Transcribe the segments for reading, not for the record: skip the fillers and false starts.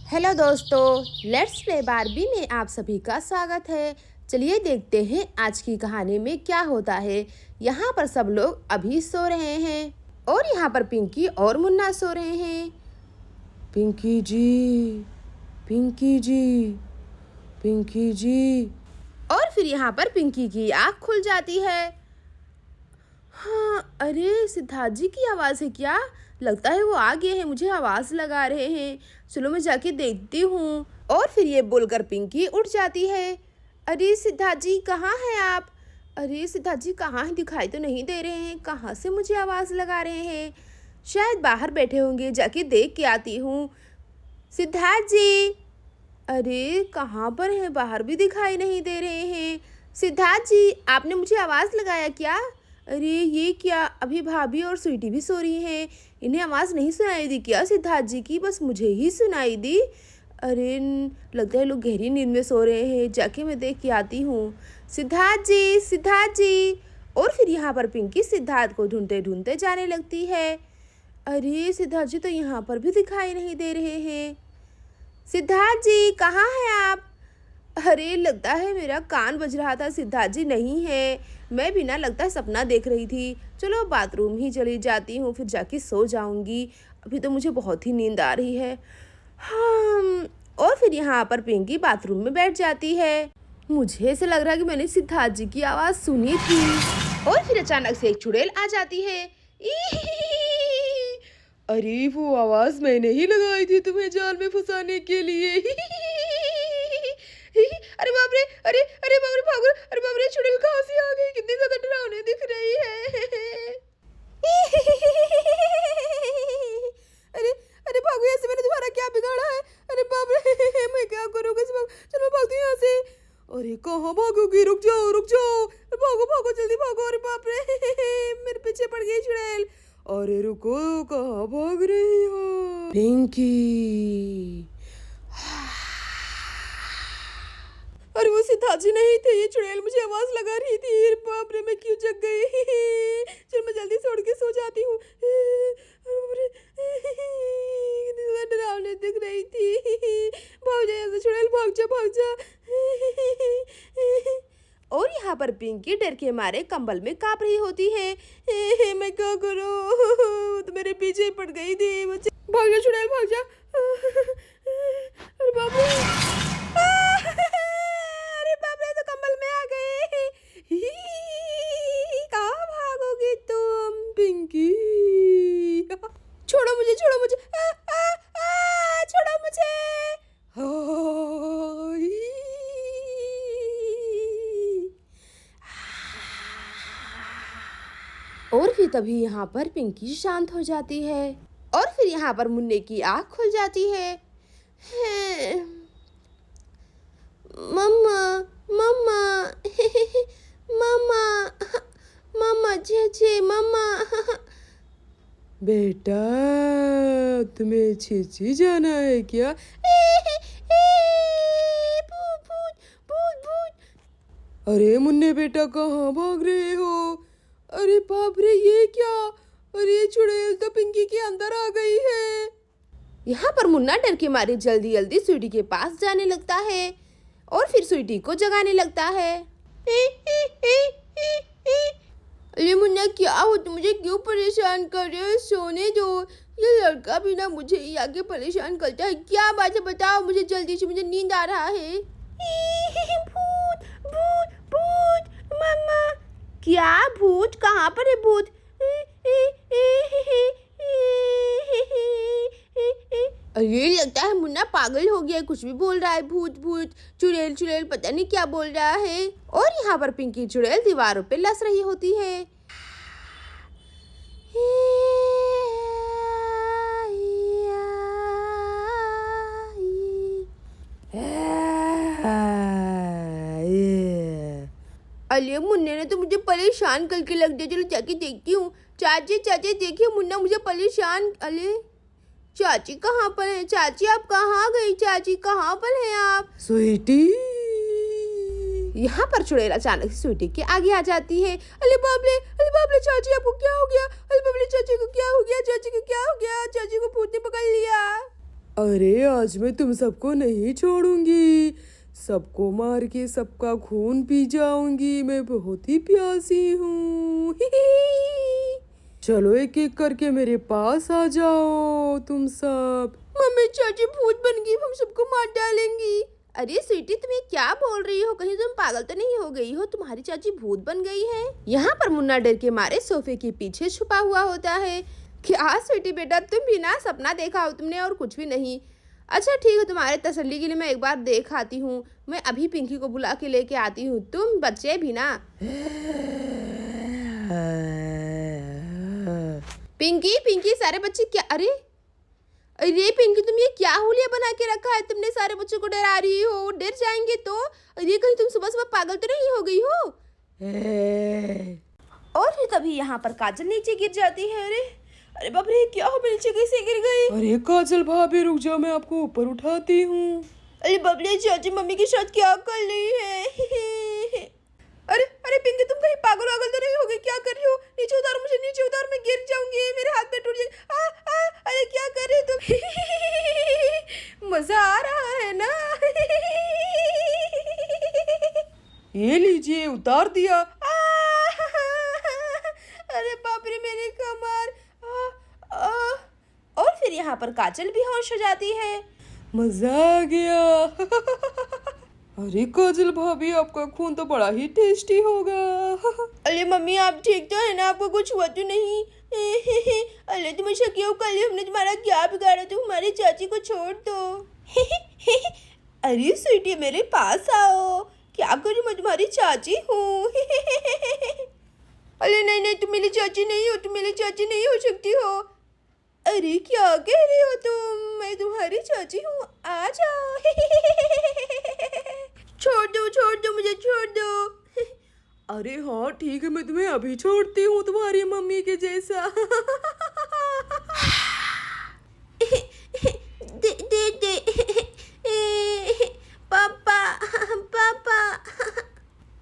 Hello दोस्तों, let's play Barbie में आप सभी का स्वागत है। चलिए देखते हैं आज की कहानी में क्या होता है। यहाँ पर सब लोग अभी सो रहे हैं और यहाँ पर पिंकी और मुन्ना सो रहे हैं। पिंकी जी, पिंकी जी, पिंकी जी। और फिर यहाँ पर पिंकी की आँख खुल जाती है। हाँ, अरे सिद्धार्थ जी की आवाज़ है क्या? लगता है वो आ गए हैं, मुझे आवाज़ लगा रहे हैं। चलो मैं जाके देखती हूँ। और फिर ये बोलकर पिंकी उठ जाती है। अरे सिद्धार्थ जी कहाँ हैं आप? अरे सिद्धार्थ जी कहाँ हैं? दिखाई तो नहीं दे रहे हैं। कहाँ से मुझे आवाज़ लगा रहे हैं? शायद बाहर बैठे होंगे, जाके देख के आती हूँ। सिद्धार्थ जी, अरे कहाँ पर हैं? बाहर भी दिखाई नहीं दे रहे हैं। सिद्धार्थ जी, आपने मुझे आवाज़ लगाया क्या? अरे ये क्या, अभी भाभी और स्वीटी भी सो रही हैं। इन्हें आवाज़ नहीं सुनाई दी क्या सिद्धार्थ जी की? बस मुझे ही सुनाई दी। अरे लगता है लोग गहरी नींद में सो रहे हैं। जाके मैं देख के आती हूँ। सिद्धार्थ जी, सिद्धार्थ जी। और फिर यहाँ पर पिंकी सिद्धार्थ को ढूंढते ढूंढते जाने लगती है। अरे सिद्धार्थ जी तो यहाँ पर भी दिखाई नहीं दे रहे हैं। सिद्धार्थ जी कहाँ हैं आप? अरे लगता है मेरा कान बज रहा था, सिद्धार्थ जी नहीं है। मैं भी ना लगता है सपना देख रही थी। चलो बाथरूम ही चली जाती हूँ, फिर जाके सो जाऊंगी। अभी तो मुझे बहुत ही नींद आ रही है। हाँ। और फिर यहाँ पर पिंकी बाथरूम में बैठ जाती है। मुझे ऐसे लग रहा है कि मैंने सिद्धार्थ जी की आवाज़ सुनी थी। और फिर अचानक से एक चुड़ैल आ जाती है। अरे वो आवाज़ मैंने ही लगाई थी तुम्हें जाल में फंसाने के लिए। अरे बाप रे, अरे अरे बाप रे, भागो। अरे बाप रे, चुड़ैल कहाँ से आ गई? कितनी ज्यादा डरावनी दिख रही है। अरे अरे भागो यहाँ से, मैंने तुम्हारा क्या बिगाड़ा है? अरे बाप रे, मैं क्या करूँगा? चलो मैं भागती हूँ यहाँ से। अरे कहाँ भागोगी? रुक जाओ, रुक जाओ। भागो भागो, जल्दी भागो। अरे बाप रे, मेरे पीछे पड़ गई चुड़ैल। अरे रुको, कहाँ भाग रही हो? पिंकी। अरे वो सिद्धार्थ जी नहीं थे, ये चुड़ैल मुझे आवाज लगा रही थी। बाप रे, मैं क्यों जग गई? चल मैं जल्दी से उड़ के सो जाती हूँ। डरावने दिख रही थी। भाग जा यहाँ से चुड़ैल, भाग जा भाग जा। और यहाँ पर पिंकी डर के मारे कंबल में कांप रही होती है। मैं क्या करूँ? तो मेरे पीछे ही पड़ गई थी। भाग जा चुड़ैल, भाग जा। अरे बाप रे, अरे बाप रे, तो कंबल में आ गई। कहाँ भागोगी तुम पिंकी? छोड़ो मुझे, छोड़ो मुझे। छोड़ो मुझे। और फिर तभी यहाँ पर पिंकी शांत हो जाती है। और फिर यहाँ पर मुन्ने की आँख खुल जाती है। मम्मा, मम्मा, मम्मा, मम्मा, छे मम्मा। बेटा, तुम्हें छीछी जाना है क्या? भूत भूत भूत भूत। अरे मुन्ने बेटा, कहाँ भाग रहे हो? अरे बाप रे, ये क्या? अरे चुड़ैल तो पिंकी के अंदर आ गई है। यहाँ पर मुन्ना डर के मारे जल्दी जल्दी स्वीटी के पास जाने लगता है और फिर स्वीटी को जगाने लगता है। अरे मुन्ना क्या हो, तुम मुझे क्यों परेशान कर रहे हो? सोने दो। ये लड़का भी ना मुझे ही आगे परेशान करता है। क्या बात है बताओ मुझे जल्दी से, मुझे नींद आ रहा है। भूत भूत भूत। मम्मा। क्या भूत? कहाँ पर है भूत? अरे लगता है मुन्ना पागल हो गया है, कुछ भी बोल रहा है। भूत भूत, चुड़ैल चुड़ैल, पता नहीं क्या बोल रहा है। और यहाँ पर पिंकी चुड़ैल दीवारों पे लस रही होती है। अरे मुन्ने ने तो मुझे परेशान करके लग दिया। चलो जाके देखती हूँ। चाची चाची देखिए, मुन्ना मुझे परेशान। अरे चाची कहाँ पर है? चाची आप कहाँ गई? चाची कहाँ पर हैं आप? स्वीटी। यहाँ पर चुड़ैल अचानक से स्वीटी के आगे आ जाती है। अरे बाप रे, चाची आपको क्या हो गया? अरे बाप रे, चाची को क्या हो गया? चाची को क्या हो गया? चाची को भूत ने पकड़ लिया। अरे आज मैं तुम सबको नहीं छोड़ूंगी, सबको मार के सबका खून पी जाऊंगी, मैं बहुत ही प्यासी हूँ। चलो एक एक करके मेरे पास आ जाओ तुम सब। मम्मी चाची भूत बन गई, हम सबको मार डालेंगी। अरे स्वीटी तुम्हें क्या बोल रही हो, कहीं तुम पागल तो नहीं हो गई हो? तुम्हारी चाची भूत बन गई है। यहाँ पर मुन्ना डर के मारे सोफे के पीछे छुपा हुआ होता है। क्या स्वीटी बेटा, तुम भी ना सपना देखा हो तुमने और कुछ भी नहीं। अच्छा ठीक है, तुम्हारे तसल्ली के लिए मैं एक बार देख आती हूँ। मैं अभी पिंकी को बुला के लेके आती हूँ, तुम बच्चे भी ना। पिंकी पिंकी सारे बच्चे क्या, अरे अरे पिंकी तुम ये क्या हुलिया बना के रखा है? तुमने सारे बच्चों को डरा रही हो, डर जाएंगे तो। अरे कहीं तुम सुबह सुबह पागल तो नहीं हो गई हो? और फिर तभी यहाँ पर काजल नीचे गिर जाती है। अरे अरे बाप रे, क्या हो, नीचे कैसे गिर गई? अरे काजल भाभी रुक जाओ, मैं आपको ऊपर उठाती हूँ। अरे बाप रे, चाची मम्मी के साथ क्या कर रही है? अरे अरे पिंकी तुम कहीं पागल वागल तो नहीं हो गई? क्या कर रही हो? नीचे उतारो मुझे, नीचे उतारो, मैं गिर जाऊंगी, मेरे हाथ पे टूट जाएगा। अरे क्या कर रही हो तुम? मजा आ रहा है ना? ये लीजिए, उतार दिया। अरे बाप रे, मेरी कमर। और फिर यहाँ पर काजल भी होश हो जाती है। मजा आ गया। अरे काजल भाभी आपका खून तो बड़ा ही टेस्टी होगा। अरे मम्मी आप ठीक तो है ना? आपको कुछ हुआ तो नहीं? अरे तुम ऐसा क्यों कर रही हो? हमने तुम्हारा क्या बिगाड़ा? तुम हमारी चाची को छोड़ दो। अरे स्वीटी मेरे पास आओ, क्या करूं, मैं तुम्हारी चाची हूँ। अरे नहीं नहीं, तुम मेरी चाची नहीं हो, तुम मेरी चाची नहीं हो सकती हो। अरे क्या कह रही हो तुम? मैं तुम्हारी चाची हूँ, आ जाओ। छोड़ दो मुझे, छोड़ दो। अरे हाँ ठीक है, मैं तुम्हें अभी छोड़ती हूँ, तुम्हारी मम्मी के जैसा। दे पापा पापा।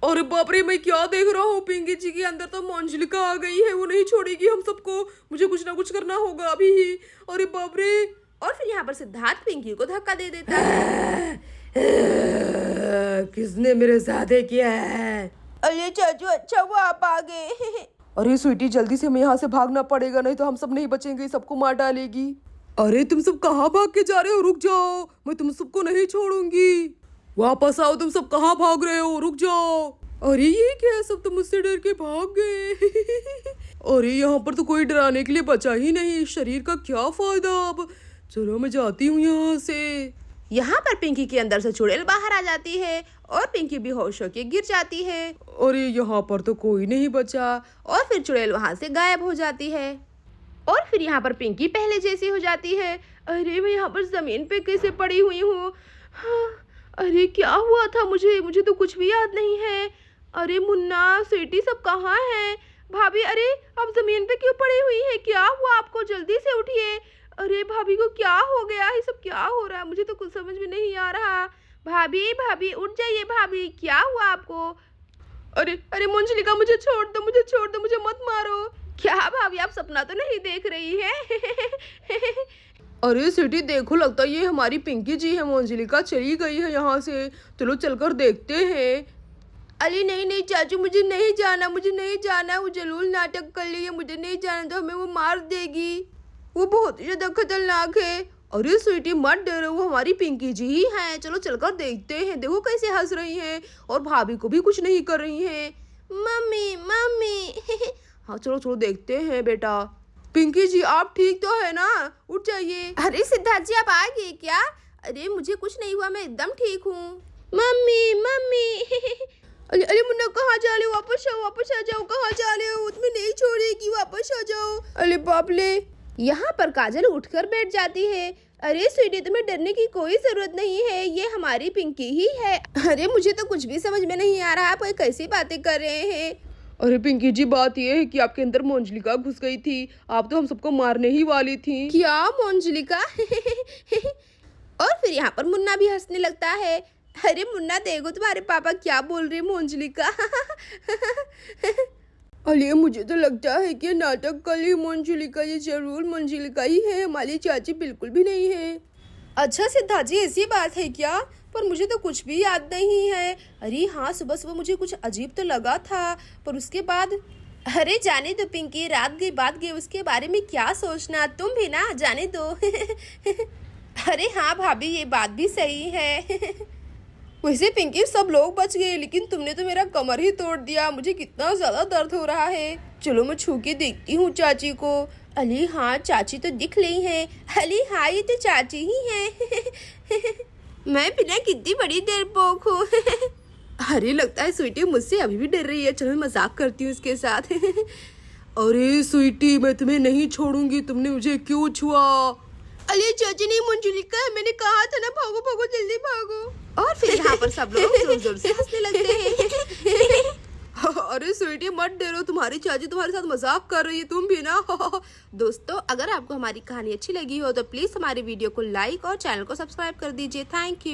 अरे बाप रे, मैं क्या देख रहा हूँ? पिंकी जी के अंदर तो मंजलिका आ गई है, वो नहीं छोड़ेगी हम सबको। मुझे कुछ ना कुछ करना होगा अभी ही। अरे बाप रे। और फिर यहाँ पर सिद्धार्थ पिंकी को धक्का दे देता है। किसने मेरे साथ ये किया है? अरे चाचू अच्छा वो आप आ गए। अरे स्वीटी जल्दी से हमें यहाँ से भागना पड़ेगा, नहीं तो हम सब नहीं बचेंगे, सबको मार डालेगी। अरे तुम सब कहाँ भाग के जा रहे हो? रुक जाओ, मैं तुम सबको नहीं छोड़ूंगी। वापस आओ, तुम सब कहाँ भाग रहे हो? रुक जाओ। अरे ये क्या है, सब तो मुझसे डर के भाग गए। अरे यहाँ पर तो कोई डराने के लिए बचा ही नहीं, शरीर का क्या फायदा अब। चलो मैं जाती हूँ यहाँ से। यहाँ पर पिंकी के अंदर से चुड़ैल बाहर आ जाती है और पिंकी बेहोश होकर गिर जाती है। अरे यहाँ पर तो कोई नहीं बचा। और फिर चुड़ैल वहां से गायब हो जाती है। और फिर यहाँ पर पिंकी पहले जैसी हो जाती है। अरे मैं यहाँ पर जमीन पे कैसे पड़ी हुई हूँ? हाँ, अरे क्या हुआ था मुझे तो कुछ भी याद नहीं है। अरे मुन्ना स्वीटी सब कहाँ है? भाभी अरे आप जमीन पे क्यों पड़ी हुई है? क्या हुआ आपको? जल्दी से उठिए। अरे भाभी को क्या हो गया? ये सब क्या हो रहा है? मुझे तो कुछ समझ में नहीं आ रहा। भाभी भाभी उठ जाइए, भाभी क्या हुआ आपको? अरे अरे मंजलिका मुझे छोड़ दो, मुझे मत मारो। क्या भाभी आप सपना तो नहीं देख रही है? अरे सिटी देखो, लगता है ये हमारी पिंकी जी है। मंजलिका चली गई है यहाँ से, चलो चलकर देखते हैं। अरे नहीं नहीं चाचू, मुझे नहीं जाना, वो जरूर नाटक कर रही है, मुझे नहीं जाना तो हमें वो मार देगी, वो बहुत ही ज्यादा खतरनाक है। अरे स्वीटी मत डरो, वो हमारी पिंकी जी ही हैं, चलो चलकर देखते हैं। देखो कैसे हंस रही हैं और भाभी को भी कुछ नहीं कर रही हैं। Mummy mummy. हाँ चलो चलो देखते हैं बेटा। पिंकी जी आप ठीक तो है ना? उठ जाइए। अरे सिद्धार्थ जी आप आ गए क्या? अरे मुझे कुछ नहीं हुआ, मैं एकदम ठीक हूँ। Mummy mummy. अरे अरे मुन्ना कहाँ जा रहे हो? वापस आ जाओ, कहाँ जा रहे हो? तुम्हें नहीं छोड़ेगी, वापस आ जाओ। अरे बाप रे। यहाँ पर काजल उठकर बैठ जाती है। अरे स्वीटी तुम्हें डरने की कोई जरूरत नहीं है, ये हमारी पिंकी ही है। अरे मुझे तो कुछ भी समझ में नहीं आ रहा, आप कैसी बातें कर रहे हैं? अरे पिंकी जी बात ये है कि आपके अंदर मंजलिका घुस गई थी, आप तो हम सबको मारने ही वाली थी। क्या मंजलिका? और फिर यहाँ पर मुन्ना भी हंसने लगता है। अरे मुन्ना देखो तुम्हारे पापा क्या बोल रहे मंजलिका। अरे मुझे तो लगता है कि नाटक कर ली मंजलिका, ये जरूर मंजलिका ही है, हमारी चाची बिल्कुल भी नहीं है। अच्छा सिद्धार्थ जी, ऐसी बात है क्या? पर मुझे तो कुछ भी याद नहीं है। अरे हाँ, सुबह सुबह मुझे कुछ अजीब तो लगा था, पर उसके बाद अरे जाने दो पिंकी, रात गई बात गई, उसके बारे में क्या सोचना, तुम भी ना जाने दो। अरे हाँ भाभी, ये बात भी सही है। वैसे पिंकी सब लोग बच गए, लेकिन तुमने तो मेरा कमर ही तोड़ दिया। मुझे कितना ज्यादा दर्द हो रहा है। चलो मैं छू के देखती हूँ चाची को। अली हाँ, चाची तो दिख रही है। अली हाँ, ये तो चाची ही है। मैं बिना कितनी बड़ी डरपोक हूँ। अरे लगता है स्वीटी मुझसे अभी भी डर रही है। चलो मैं मजाक करती हूँ इसके साथ। अरे स्वीटी, मैं तुम्हें नहीं छोड़ूंगी, तुमने मुझे क्यों छुआ? अरे चाची नहीं, मंजुलिका, मैंने कहा था ना, भागो भागो जल्दी भागो। और फिर यहाँ पर सब लोग जोर जोर से हंसने लगते हैं। अरे स्वीटी मत डरो, तुम्हारी चाची तुम्हारे साथ मजाक कर रही है, तुम भी ना। दोस्तों, अगर आपको हमारी कहानी अच्छी लगी हो तो प्लीज हमारी वीडियो को लाइक और चैनल को सब्सक्राइब कर दीजिए। Thank you.